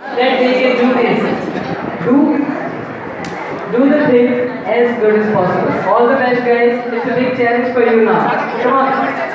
Let's make it do this. Do do the thing as good as possible. All the best, guys. It's a big challenge for you now. Come on.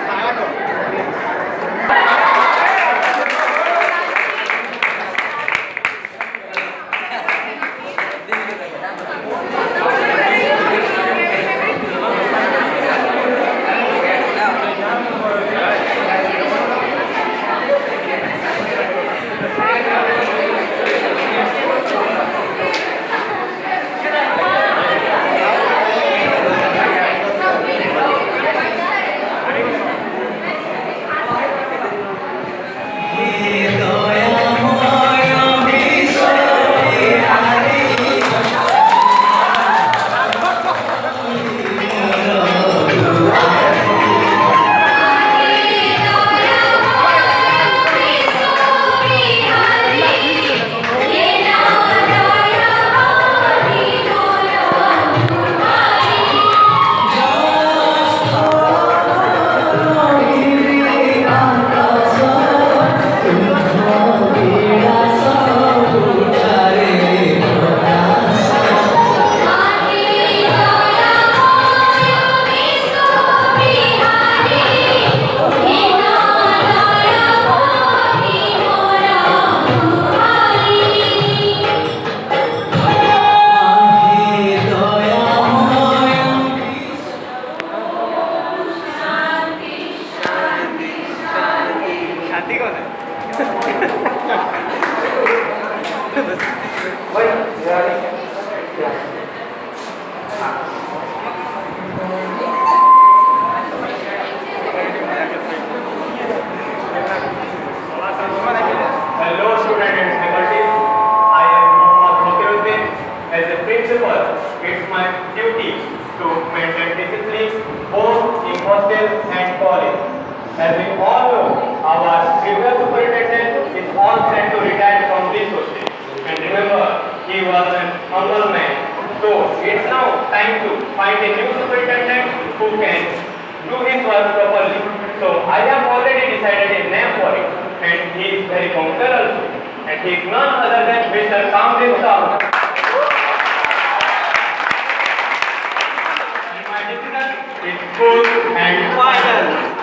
As we all know, our previous superintendent is all set to retire from this hostel. And remember, he was an humble man. So it's now time to find a new superintendent who can do his work properly. So I have already decided a name for it, and he is very punctual also. And he is none other than Mr. Kamdev Sahu. And my decision is good and final.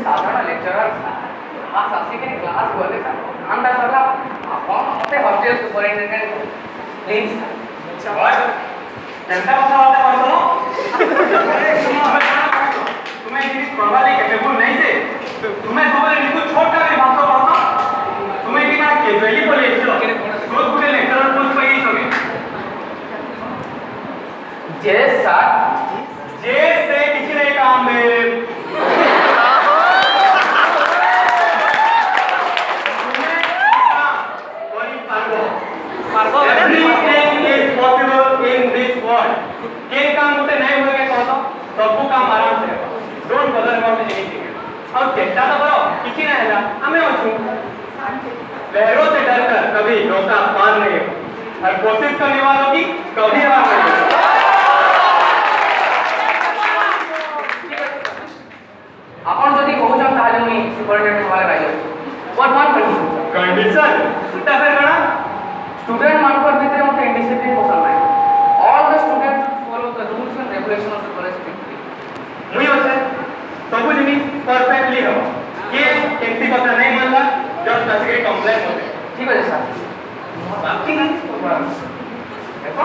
साधारण lecturer आज आसिक class बोले अंडा सरला आपण मते hostel superintendent please त्यांचा कसा होता म्हणतो तुम्हें इस प्रणाली कैपेबल नहीं थे तुम्हें सोबत इनको छोटा भी भाषा बोलता तुम्हें कि ना केजुअली बोले इसलो रोज कुठे लेक्चरर पोस्ट पे ही सगळे जैसे किसी ने काम में Everything is possible in this world. के काम उठे नहीं हुए क्या कहता सबको काम आराम से don't bother about anything. और चेष्टा तो करो किसी ने है हमें अच्छू लहरों से डरकर कभी नौका पार नहीं हो और कोशिश करने वालों की कभी हार नहीं हो आपण যদি কହୁছন তাহলে মুই সুপারিটেন্ডেন্ট হওয়ার রাজি what one condition সেটা ফের করা student মানকর ভিতরে মতে ইনডিসিপ্লিন পছন্দ নাই all the students follow the rules and regulations of the college strictly मुई होছে सब जिनिस परफेक्टली हो ये किसी কথা नहीं मानला जस्ट बेसिकली कंप्लेन होते ठीक है सर बाकी देखो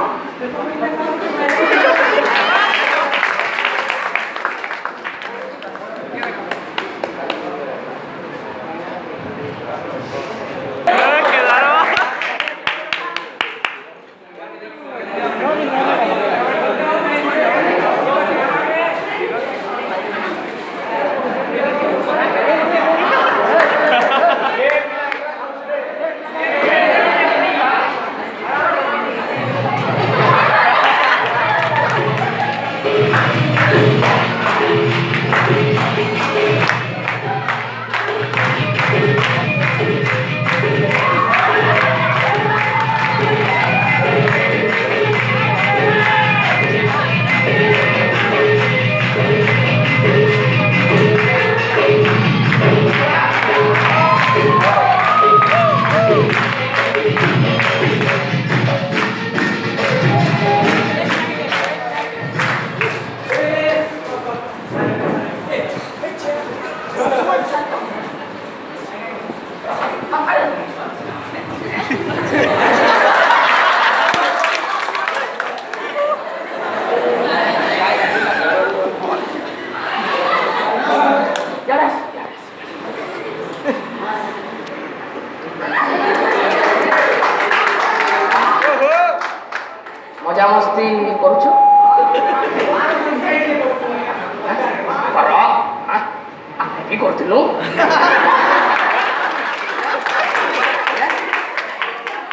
ପଢ଼ାପଢ଼ି କରୁଥିଲୁ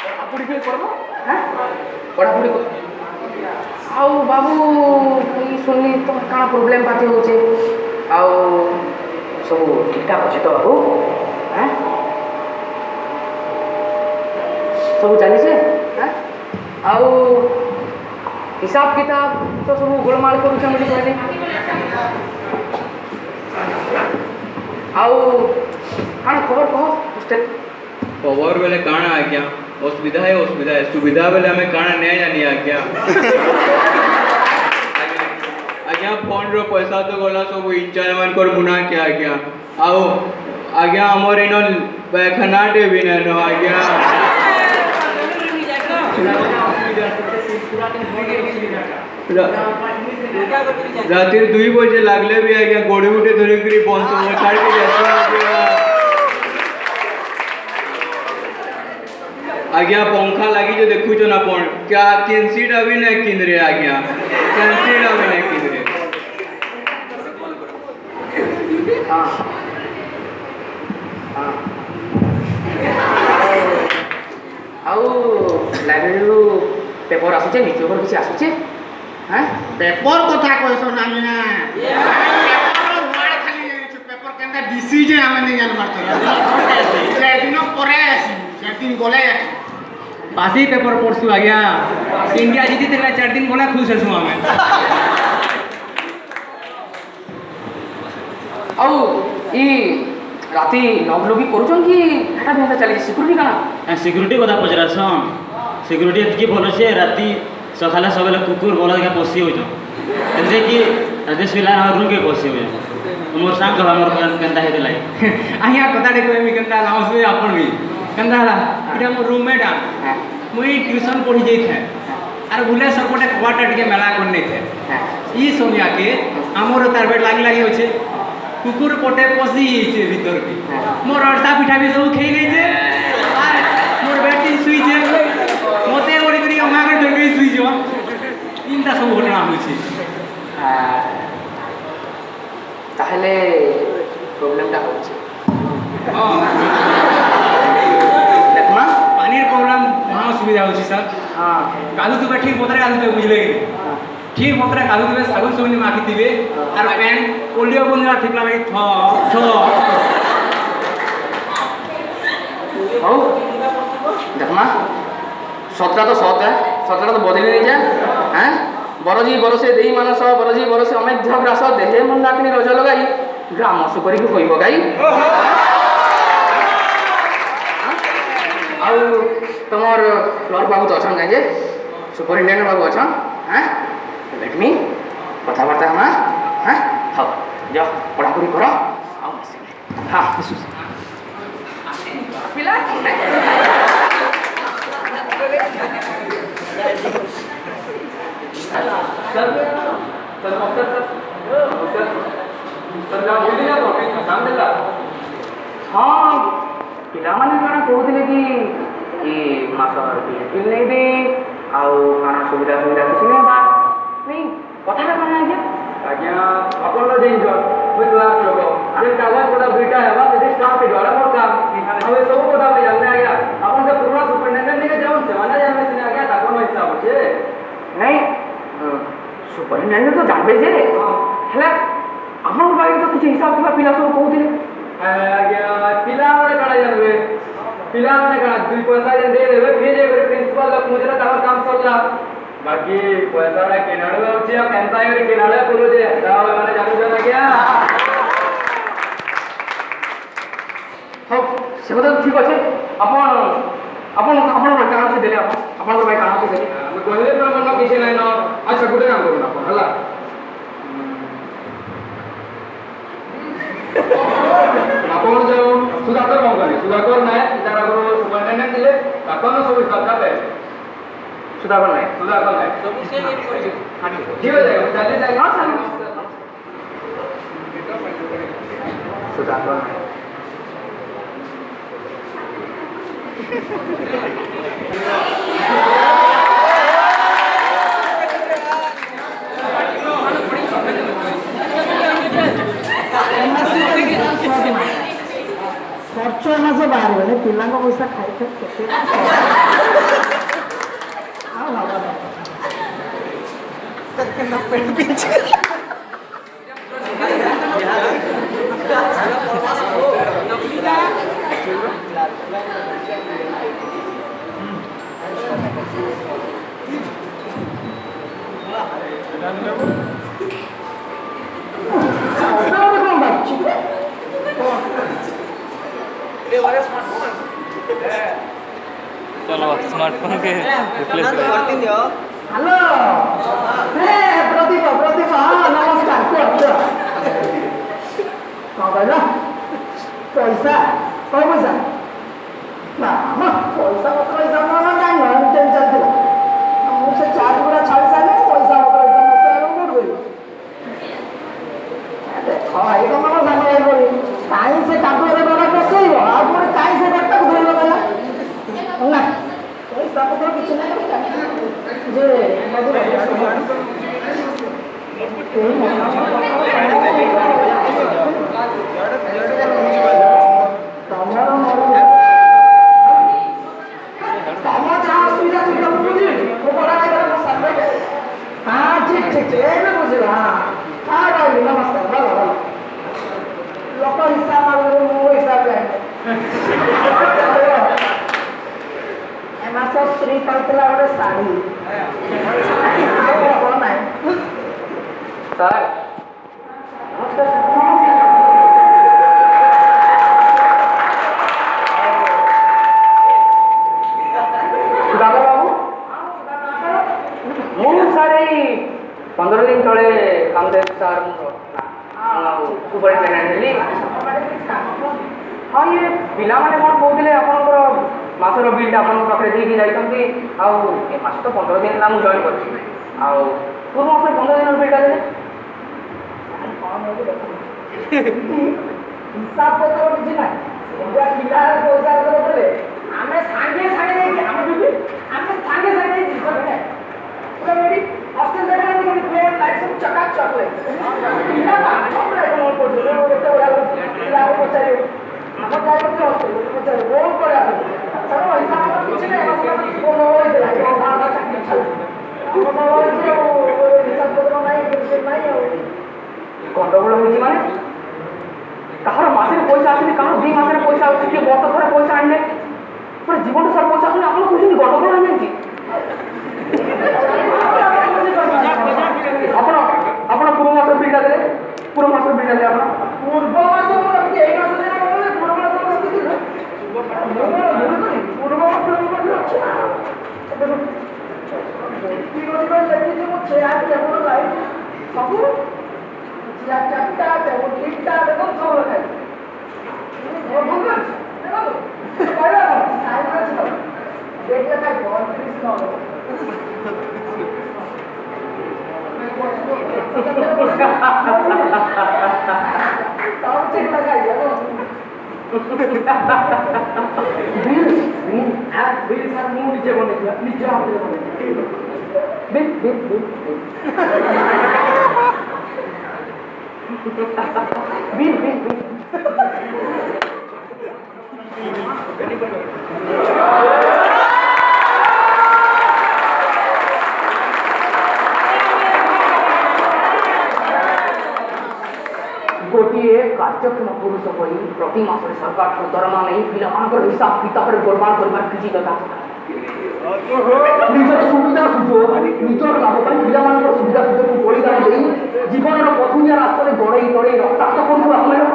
ପଢ଼ାପଢ଼ି ଟିକେ କରବ ପଢ଼ାପଢ଼ି କର ଆଉ ବାବୁ ଏଇ ଶୁଣିଲି ତମ କାଣା ପ୍ରୋବ୍ଲେମ୍ ପାତି ହଉଛେ ଆଉ ସବୁ ଠିକ୍ଠାକ୍ ଅଛି ତ ବାବୁ ସବୁ ଚାଲିଛେ ଆଉ ହିସାବ କିତାବ ତ ସବୁ ଗୋଳମାଳ କରୁଛେ ବୋଲି କହିଲେ ଆଉ କାଣା ଖବର କହ ହଷ୍ଟେଲ खबर बेले काना आज्ञा असुविधा है सुविधा बेले हमें काना नहीं जानी आज्ञा आज्ञा फोन रो पैसा तो गला सब इंचार्ज मान कर मुना के आज्ञा आओ आज्ञा हमर इन पैखाना दे भी न आज्ञा रात 2 बजे लागले भी आज्ञा गोड़ी उठे धरी करी बंद छाड़ के जाता आज्ञा पंखा लगी जो देखु ना पन क्या कैंसीटा भी नहीं किन रे आज्ञा कैंसीटा भी नहीं किन रे हाँ हाँ आउ लाइब्रेरी पेपर आसुचे नीति पेपर किसी आसुचे हैं पेपर कथा कहसो ना ना पेपर वाड़ खाली पेपर केंदा डिसीजन हमें नहीं जान मारतो से दिन परे से दिन गले बासी पेपर पढ़सु आज्ञा इंडिया जीती थे 4 दिन बोला खुश हसु हमें आउ ई राती नब लोगी करूछन कि हेटा बेटा चली सिक्योरिटी काना सिक्यूरीटी कथा पचरासन सिक्यूरीटी एतकी भल छे राती सकाले सबले कुकुर बोला के पसी होइछ एते कि राती सुला रूम के पसी होइछ मोर सांग कहा मोर केंदा हेते लाई आज्ञा कथा देखो एमी केंदा लाउस में अपन भी केंदा हला इटा मोर रूममेट आ मुई ट्यूशन पढ़ी जाई थे आर बुले सरपटे क्वार्टर के मेला करने थे ई सोनिया के हमर तार बेट लागी लागी होछे कुकुर पटे पसी छे भीतर के मोर अड़सा पिठा भी सब खेई गई छे आर मोर बेटी सुई छे मते ओडी करी अमा कर जंगई सुई जो इनता सब घटना होछे ताहले प्रॉब्लमटा होछे देखमा पानीर प्रॉब्लम वहाँ सुविधा होछे सर हाँ कालू तू ठीक मतरे कालू तू बुझले ठीक मतरे कालू तू सागुन सोनी माखी दिबे आर पैन पोलियो बंदला ठीक लागे थ हौ देखमा सतरा तो सत है सतरा तो बदली नहीं जा हैं बरजी बरसे देई मानस बरजी बरसे अमेध्य ग्रास देहे मंदाकिनी रज लगाई ग्राम सुकरी को कहिब गाई आउ तमर क्लर्क बाबू तो अछन जे सुपरिटेंडेंट बाबू अछन हैं लेट मी कथाबार्ता हम हैं हाँ जाओ पढ़ापढ़ी करो आओ हाँ पिला sir sir doctor sir sir ना बोली ना टॉपिक में काम देला हाँ पिलाମାନେ କାଣା କହୁଥିଲେ କି ମାସର ବିଲ୍ ନେଇବି ଆଉ କାଣା ସୁବିଧା କିଛି ନେବା ନାଇଁ କଥାଟା କାଣା ଆଜ୍ଞା ଆଜ୍ଞା ଆପଣ ତ ଜାଣିଛ ମୁଁ କ୍ଲାସ୍ ଲୋକ ଯେ କାଗଜ ପତ୍ର ଦୁଇଟା ହେବା ସେଠି ଷ୍ଟାମ୍ପ ହେଇଗଲା ମୋର କାମ ଆଉ ଏ ସବୁ କଥା ଆମେ ଜାଣିଲେ ଆଜ୍ଞା ଆପଣ ସେ ପୁରୁଣା ସୁପରିଟେଣ୍ଡେଣ୍ଟ ଟିକେ ଯାଉନ୍ ସେମାନେ ଜାଣିବେ ସିନା ଆଜ୍ଞା ତାଙ୍କର ହିସାବ ଅଛି ନାଇଁ ସୁପରିଟେଣ୍ଡେଣ୍ଟ ତ ଜାଣିବେ ଯେ ହେଲେ ଆପଣଙ୍କ ପାଖରେ ତ କିଛି ହିସାବ ଥିବା ପିଲା ସବୁ କହୁଥିଲେ ଆଜ୍ଞା ପିଲାମାନେ କାଣା ଜାଣିବେ ପିଲାମାନେ କାଣା 2 ପଇସା ଯେନ୍ ଦେଇଦେବେ ଫିର୍ ଯାଇକରି ପ୍ରିନ୍ସିପାଲ ପହଞ୍ଚିଲେ ତାଙ୍କର କାମ ସରିଲା ବାକି ପଇସାଟା କେନାଡୁ ଆଉଛି ଆଉ କେନ୍ତା କରି କେନାଡୁ କରୁଛେ ମାନେ ଜାଣୁଛନ୍ ଆଜ୍ଞା ହଉ ସେ କଥା ଠିକ୍ ଅଛି ଆପଣଙ୍କ ପାଇଁ କାଣା ଅଛି ଦେଲେ ଆପଣଙ୍କ ପାଇଁ କାଣା ଅଛି ଦେଲେ କହିଲେ ତ ମନ କିଛି ନାଇଁ ନ ଆଚ୍ଛା ଗୋଟେ କାମ କରୁନ୍ ଆପଣ ହେଲା ଆପଣ ଯୋଉ ସୁଧାକର କଣ କରିବେ ସୁଧାକର ନାୟକ ଯାହାର ସୁପରିଟେଣ୍ଡେଣ୍ଟ ଥିଲେ ତାଙ୍କର ସବୁ ହିସାବଟା ଦେବେ ସୁଧାକର ନାୟକ ଠିକ୍ ଅଛି ଆଜ୍ଞା ଚାଲି ଯାଇ ସୁଧାକର ନାୟକ ଖର୍ଚ୍ଚ ଏ ମାସ ବାହାରିବନି ପିଲାଙ୍କ ପଇସା ଖାଇ କେତେ ଆଉ ହବ चलो स्मार्टफोन के रिप्लेस कर ହ୍ୟାଲୋ ପ୍ରଦୀପ ପ୍ରଦୀପ ହଁ ନମସ୍କାର କୁହ କୁହ କ'ଣ କହିଲ ପଇସା କ'ଣ ପଇସା ନା ମ ପଇସା ପତ୍ର ହିସାବ ଜାଣିନ ଏମିତି ଚାଲିଥିଲା ମୁଁ ସେ ଚାର୍ଜ ଗୁଡ଼ା ଛାଡ଼ି ସାରିଲେ ପଇସା ପତ୍ର ହିସାବ ମୋତେ କୋଉଠି କରିବି ଦେଖ ଭାଇ ତମର ସାଙ୍ଗ ଭାଇ କରି କାହିଁ ସେ କାଦୁଅରେ ଗଲା ବସେଇବ ଆଉ ପୁଣି କାହିଁ ସେ ଗାଡ଼ିଟାକୁ ଧରିବ ଗଲା ନା ପଇସା ପତ୍ର କିଛି ନାହିଁ ଯେ लोक हिसाब मु हिसाब एमास स्त्री कहला गोटे शाढ़ी सर दादा बाबू ମୁଁ ସାର୍ ଏଇ 15 ଦିନ ତଳେ କାମଦେବ ସାର୍ ସୁପରିଟେଣ୍ଡେଣ୍ଟ ହେଲି ହଁ ଇଏ ପିଲାମାନେ କ'ଣ କହୁଥିଲେ ଆପଣଙ୍କର ମାସର ବିଲ୍ଟା ଆପଣଙ୍କ ପାଖରେ ଦେଇକି ଯାଇଛନ୍ତି ଆଉ ଏ ମାସ ତ 15 ଦିନ ହେଲା ମୁଁ ଜଏନ୍ କରିଛି ଆଉ ପୂର୍ବ ମାସରେ 15 ଦିନର ବିଲ୍ଟା ଦେଲେ हिसाब पत्र बुझी ना पिला पैसा पत्र देले आमे सांगे सांगे आमे भी आमे सांगे सांगे जिस बने पूरा मेरी हॉस्टल जगह में कोई प्लेन लाइट सब चकाक चकले पिला का हम रे कोन को जोले वो केते बड़ा पिला को पचारियो हम जाय को हॉस्टल को पचारियो बोल करे आ चलो हिसाब पत्र बुझी ना को न होई देला को आधा चाकरी चल को न होई जो हिसाब पत्र नहीं कुछ नहीं हो ଗଣ୍ଡଗୋଳ ହେଉଛି ମାନେ କାହାର ମାସରେ ପଇସା ଆସୁନି କାହାର 2 ମାସରେ ପଇସା ଆସୁଛି କିଏ ବର୍ଷ ଥରେ ପଇସା ଆଣିଲେ ପୁରା ଜୀବନ ସାରା ପଇସା ଆସୁନି ଆପଣ କହୁଛନ୍ତି ଗଣ୍ଡଗୋଳ ହେଇଯାଇଛି ଆପଣ ଆପଣ ପୂର୍ବ ମାସର ବିଲ୍ଟା ଦେଲେ ପୂର୍ବ ମାସର ବିଲ୍ଟା ଦେଲେ ଆପଣ ପୂର୍ବ ମାସ ରଖିଛି ଏଇ ମାସ ଦିନ ପୂର୍ବ ମାସ ରଖିଛି ପୂର୍ବ ମାସ ଅଛି ଦେଖିଛି ମୁଁ ଚେୟାର ଟେବୁଲ ଲାଇଟ୍ ସବୁ चेयर चारटा टेबुल तीनटा देखो सब रखा है वो भूल देखो कहला साइड में छो देख ले काय बहुत ट्रिक्स न हो सब चेक लगा दिया बिल सर मुंह नीचे बने दिया नीचे हाथ में बने बिल गोटे कार्यक्षम पुरुष परी प्रति मासरे सरकार दरमा नहीं पिलामानकर हिसाब किताबरे बर्बाद करबार किछि दरकार ନିଜର ସୁବିଧା ସୁଯୋଗ ନିଜର ଲାଭ ପାଇଁ ପିଲାମାନଙ୍କର ସୁବିଧା ସୁଯୋଗକୁ ବଳିଦାନ ଦେଇ ଜୀବନର ପଥୁରିଆ ରାସ୍ତାରେ ଗଡ଼େଇ ଗଡ଼େଇ ରକ୍ତାକ୍ତ କରୁଥିବା ଆମେ ଲୋକ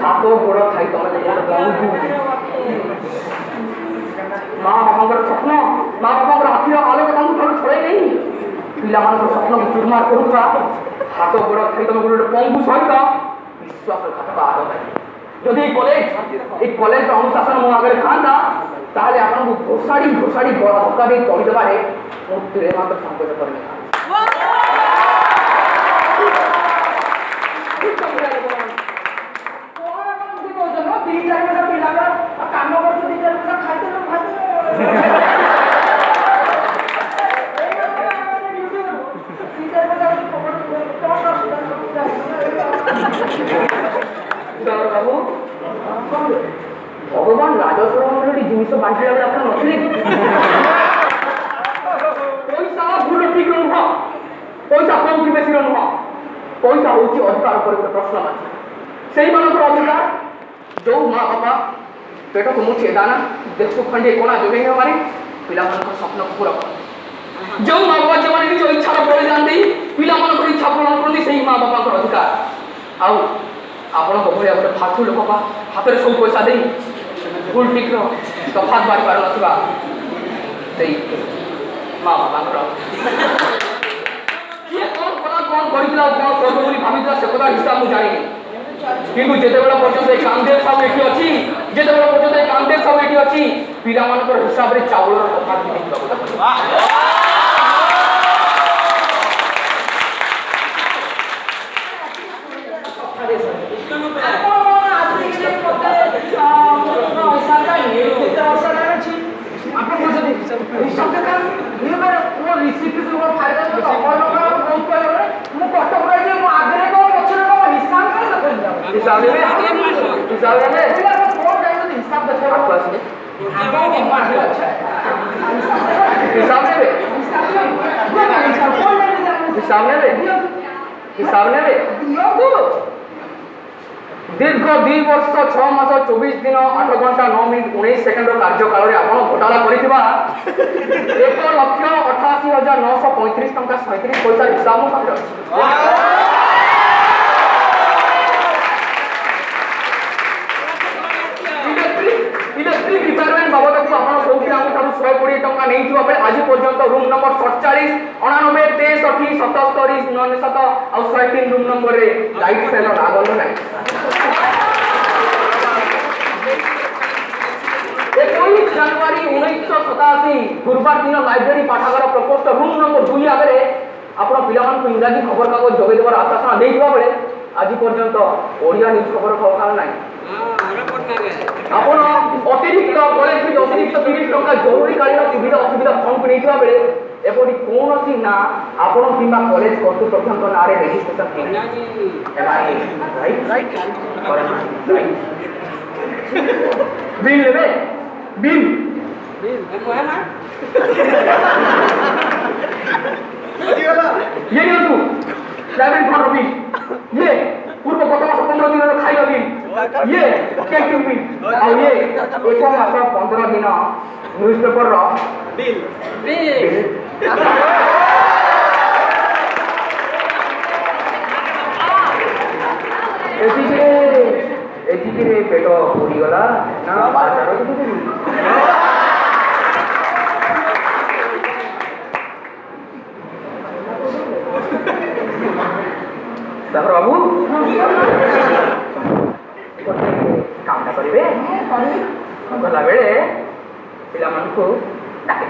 ହାତ ଗୋଡ଼ ଖାଇ ତମେ ମା ବାପାଙ୍କର ସ୍ୱପ୍ନ ମା ବାପାଙ୍କର ଆଖିର ଆଲୋକ ତାଙ୍କୁ ଠାରୁ ଛଡ଼େଇ ନେଇ ପିଲାମାନଙ୍କର ସ୍ୱପ୍ନକୁ ଚୁରମାର କରୁଥିବା ହାତ ଗୋଡ଼ ଖାଇ ତମେ ଗୋଟେ ପଙ୍ଗୁ ସହିତ ବିଶ୍ୱାସଘାତକ ଆଦତ ଯଦି ଏଇ କଲେଜର ଅନୁଶାସନ ମୋ ଆଗରେ ଥାନ୍ତା ତାହେଲେ ଆପଣଙ୍କୁ ଘୋଷାଡ଼ି ଘୋଷାଡ଼ି ବଡ଼ ଧକ୍କା ଦେଇ ତଳିଦେବାରେ ମୁଁ ତିଳେ ମାତ୍ର ସଂକୋଚ କରିନଥାନ୍ତି କାମ କରୁଛୁ 2-4 ପଇସା ଖାଇଦେଲୁ ସୁଦାଗର ବାବୁ ଭଗବାନ ରାଜସ୍ୱର ଜିନିଷ ବାଣ୍ଟିଲା ବେଳେ ଆପଣ ନଥିଲେ କି? ପଇସା ଭୁଲ ଠିକ ନୁହଁ, ପଇସା କମ୍ କି ବେଶୀର ନୁହଁ, ପଇସା ହେଉଛି ଅଧିକାର ଉପରେ ଗୋଟେ ପ୍ରଶ୍ନ ଅଛି। ସେଇମାନଙ୍କର ଅଧିକାର ଯୋଉ ମା ବାପା ପେଟକୁ ମୁଠେ ଦାନା ଦେହକୁ ଖଣ୍ଡେ କୋଣା ଯୋଗାଇ ହେବା ମାନେ ପିଲାମାନଙ୍କର ସ୍ୱପ୍ନକୁ ପୂରା କରନ୍ତି। ଯୋଉ ମା ବାପା ଯେଉଁମାନେ ନିଜ ଇଚ୍ଛାର ବଳିଦାନ ଦେଇ ପିଲାମାନଙ୍କର ଇଚ୍ଛା ପୂରଣ କରନ୍ତି ସେଇ ମା ବାପାଙ୍କର ଅଧିକାର। ଆଉ ଆପଣଙ୍କ ଭଳିଆ ଗୋଟେ ଫାଟୁ ଲୋକ ହାତରେ ସବୁ ପଇସା ଦେଇ ଭୁଲ ଠିକର ତଫାତ ବାହାରି ପାରୁନଥିବା ସେଇ ମା ବାପାଙ୍କର କିଏ କ'ଣ କଲା କ'ଣ କରିଥିଲା ଆଉ କ'ଣ କରିବ ବୋଲି ଭାବିଥିଲା ସେ କଥା ହିସାବ ମୁଁ ଜାଣିନି। କିନ୍ତୁ ଯେତେବେଳେ ପର୍ଯ୍ୟନ୍ତ ଏ କାମଦେବ ସାହୁ ଏଠି ଅଛି, ଯେତେବେଳେ ପର୍ଯ୍ୟନ୍ତ ଏ କାମଦେବ ସାହୁ ଏଠି ଅଛି, ପିଲାମାନଙ୍କର ହିସାବରେ ଚାଉଳର ତଫାତ हिसाब ने दीर्घ 2 वर्ष 6 मास 24 दिन 8 घंटा 9 मिनिट 19 सेकेंड कार्यकाल में आप घोटाला कर 1,88,935 टंका 37 पैसा हिसाब मो पाखे अछि। इलेक्ट्रिक रिपेयरमेंट बाबद को आप सब 120 टंका नहीं बेले आज पर्यंत रूम नंबर 47 99 63 77 97 और 103 रूम नंबर रे लाइट फेल लागल ना 21 जनवरी 1987 गुरुवार दिन लाइब्रेरी पाठागार प्रकोष्ठ रूम नंबर 2 आगे आपण पिलामान को इंग्राजी खबर कागज जोगे देवर आश्वासन देइबा बेले आज पर्यंत ओडिया न्यूज खबर खबर नाही। आपण अतिरिक्त कॉलेज फी अतिरिक्त 30 टंका जरूरीकालीन सुविधा असुविधा फंड को नहीं बेले एपरि कौन ना आपण किंबा कॉलेज कर्तृपक्ष ना रेजिस्ट्रेशन बिल लेबे बिल ये नहीं तू लाइब्रेरी फंड बिल ये पूर्व गत मास 15 दिन खाइबा बिल ये कैंटीन बिल और ये 1 मास 15 दिन न्यूज़पेपर रो बिल एतिके पेट पूरी गला ना बाजार को देबी साहब बाबू काम करेंगे गला बेले पिला मान को डाके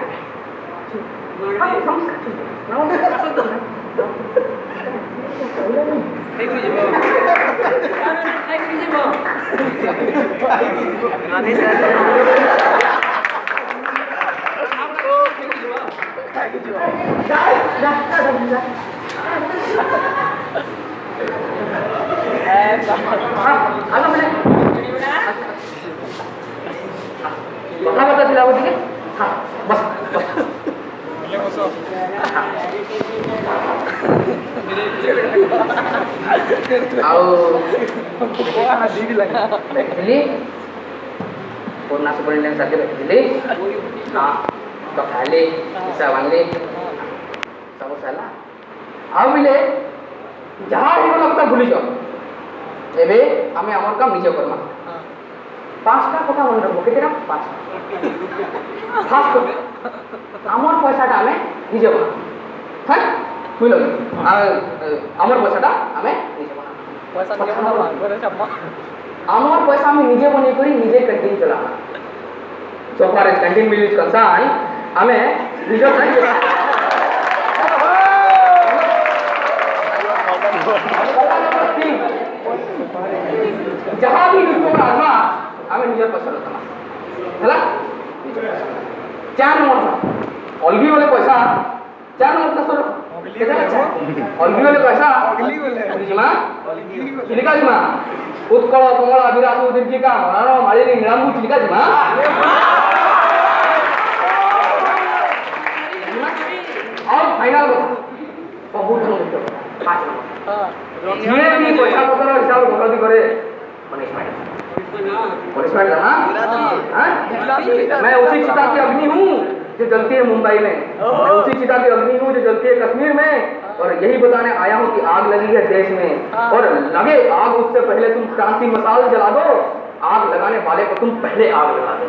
बता दिला बोलिए हाँ बस पूर्णा सुपरिटेंडेंट साथे बैठिले हाँ तो खाले हिसाब आनले सब साला आ बिले जहाँ ही लगता भूली जाओ एबे आमे हमर काम निजे करमा 5टा কথা মনে রাখবো কেতেটা 5টা ফার্স্ট আমার পয়সাটা আমি নিজে বানাবো হ্যাঁ বুঝলো আমার পয়সাটা আমি নিজে বানাবো পয়সা নিয়ে বানাবো করে চাম্মা আমার পয়সা আমি নিজে বনি করি নিজে ক্যান্টিন চালাবো so far as canteen bill is concerned আমি নিজে जहाँ भी रुपये आना हमें निजर पैसा लगता है 4 नंबर अलगी वाले पैसा 4 नंबर सर अलगी वाले पैसा अलगी वाले जिमा लिखा जिमा उत्कल कमल अभिलाष दीर्घिका मनानो मालिनी नीलाम्बू चिलिका जिमा और फाइनल बहुत धीरे भी पैसा पत्र हिसाब गलती करे पनिशमेंट हाँ मैं उसी चिता की अग्नि हूँ जो जलती है मुंबई में, मैं उसी चिता की अग्नि हूँ जो जलती है कश्मीर में, और यही बताने आया हूँ कि आग लगी है देश में, और लगे आग उससे पहले तुम क्रांति मसाल जला दो, आग लगाने वाले को तुम पहले आग लगा दो।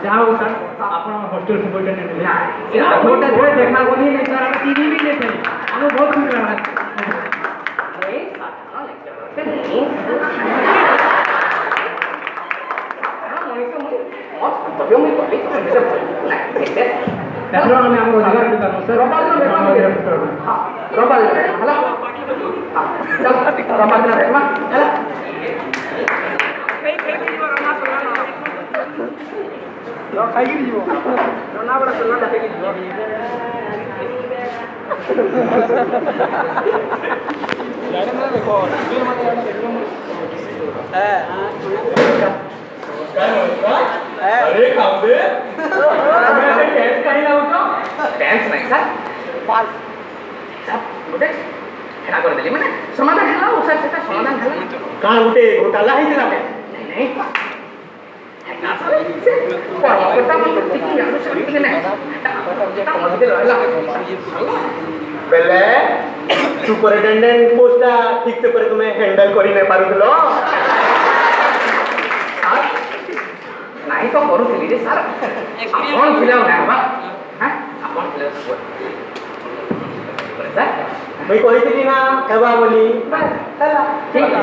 ଯାହା ହଉ ସାର୍ ଆପଣ ହଷ୍ଟେଲ ସୁପରିଟେଣ୍ଡେଣ୍ଟ ଗୋଟେ ଦେଖା ବୋଲି ସାର୍ ଆମେ ଚିହ୍ନି ବି ନେଇ ପାରି ଆମେ ବହୁତ ଖୁସି ଲାଗଲା ତାପରେ ଆମେ ଆମ ରୋଜଗାର କରିପାରୁ ସାର୍ ରବିବାର ଦିନ ହେଲା ରବିବାର ଦିନ ହେଲା ଖାଇକି ଯିବ ନା ବଡ଼ ସୋଲା ଖାଇକି ଯିବ ଜାଣେ ନା ଦେଖ ସିଏ ମତେ ଜାଣେ ଦେଖିବ अरे खाओ दे टैक्स कहीं ना उठो टैक्स नहीं सर पाल सब गोटे हेला कर देली माने समाधान हेला उसा सेटा समाधान हेला का गोटे घोटाला है दिला में नहीं हेला सर कर्मकर्ता मन टिकी यार सर नहीं ता मते रहला बेले सुपरिटेंडेंट पोस्ट ठीक से पर तुम्हें हैंडल करी नहीं पारुथलो नहीं तो करूଥିଲି रे सर आपण फिलाउ ना बा हां आपण फिलाउ सब सर मैं कहिଥିଲି ना हेबा बोली चला ठीक है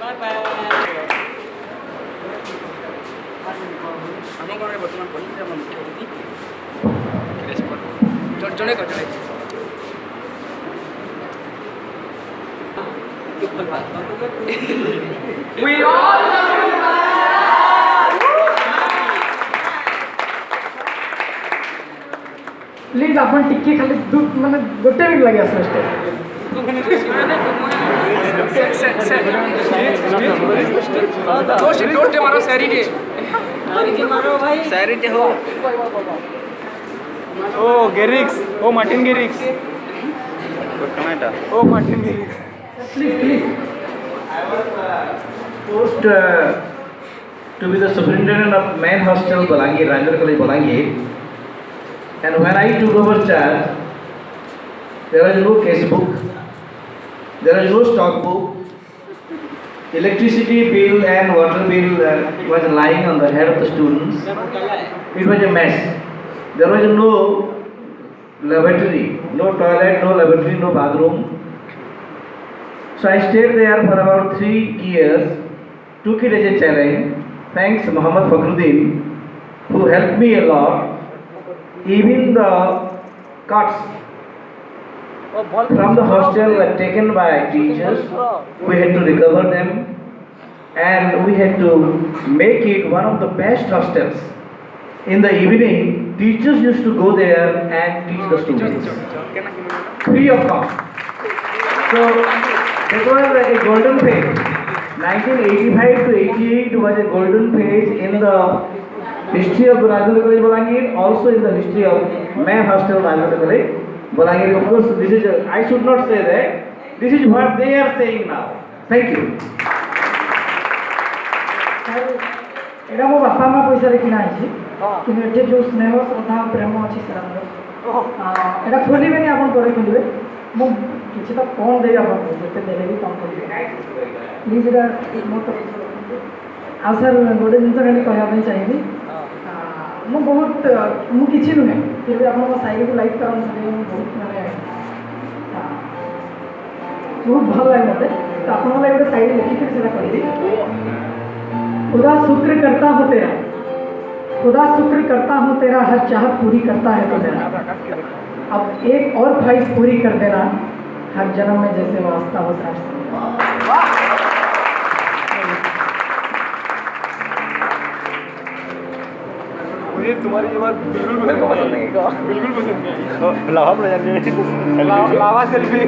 बाय बाय हम कोन वर्तमान पॉइंट हम जणे को जणे We all love you. Please आपण टिक्की खाली दूध माने गोटे मिनिट लागि आसले डोटे मारो सैरिटे भाई सैरिटे हो oh Garrix oh Martin Garrix oh Martin Garrix please Post to be the superintendent of main hostel Balangir, Rajendra College Balangir, and when I took over charge, there was no casebook, there was no stock book, electricity bill and water bill was lying on the head of the students. It was a mess. There was no lavatory, no toilet, no lavatory, no bathroom. So I stayed there for about 3 years, took it as a challenge. Thanks Muhammad Fakhruddin, who helped me a lot. Even the cuts from the hostel were taken by teachers. We had to recover them and we had to make it one of the best hostels. In the evening, teachers used to go there and teach the students free of cost. So it was a golden phase. 1985 to 88 was a golden phase in the history of Rajendra College Balangir, also in the history of main hostel Rajendra College Balangir. Of course, this is I should not say that. This is what they are saying now. Thank you. एटा मो बापा माँ पैसा रे किना आइछि कि एठे जो स्नेह श्रद्धा प्रेम अछि सर एटा खोली बेनी आपन करे खोलिबे मो किछि त कोन देई आपन जते देले भी कम खोलिबे प्लीज एटा मो तो आ सर गोटे जिनस खाली कहया ପାଇଁ चाहिबी मो बहुत मु किछि नुहे फिर भी आपन मो साइड को लाइक करन बहुत माने बहुत भल लागे मते तो आपन लाइक गोटे साइड लिखि फिर सेटा करिबी खुदा शुक्र करता हूँ तेरा, खुदा शुक्र करता हूँ तेरा, हर चाहत पूरी करता है तो मेरा। अब एक और ख्वाहिश पूरी कर देना, हर जन्म में जैसे वास्ता हो साथ से। ये तुम्हारी ये बात बिल्कुल पसंद नहीं का बिल्कुल पसंद नहीं लावा सेल्फी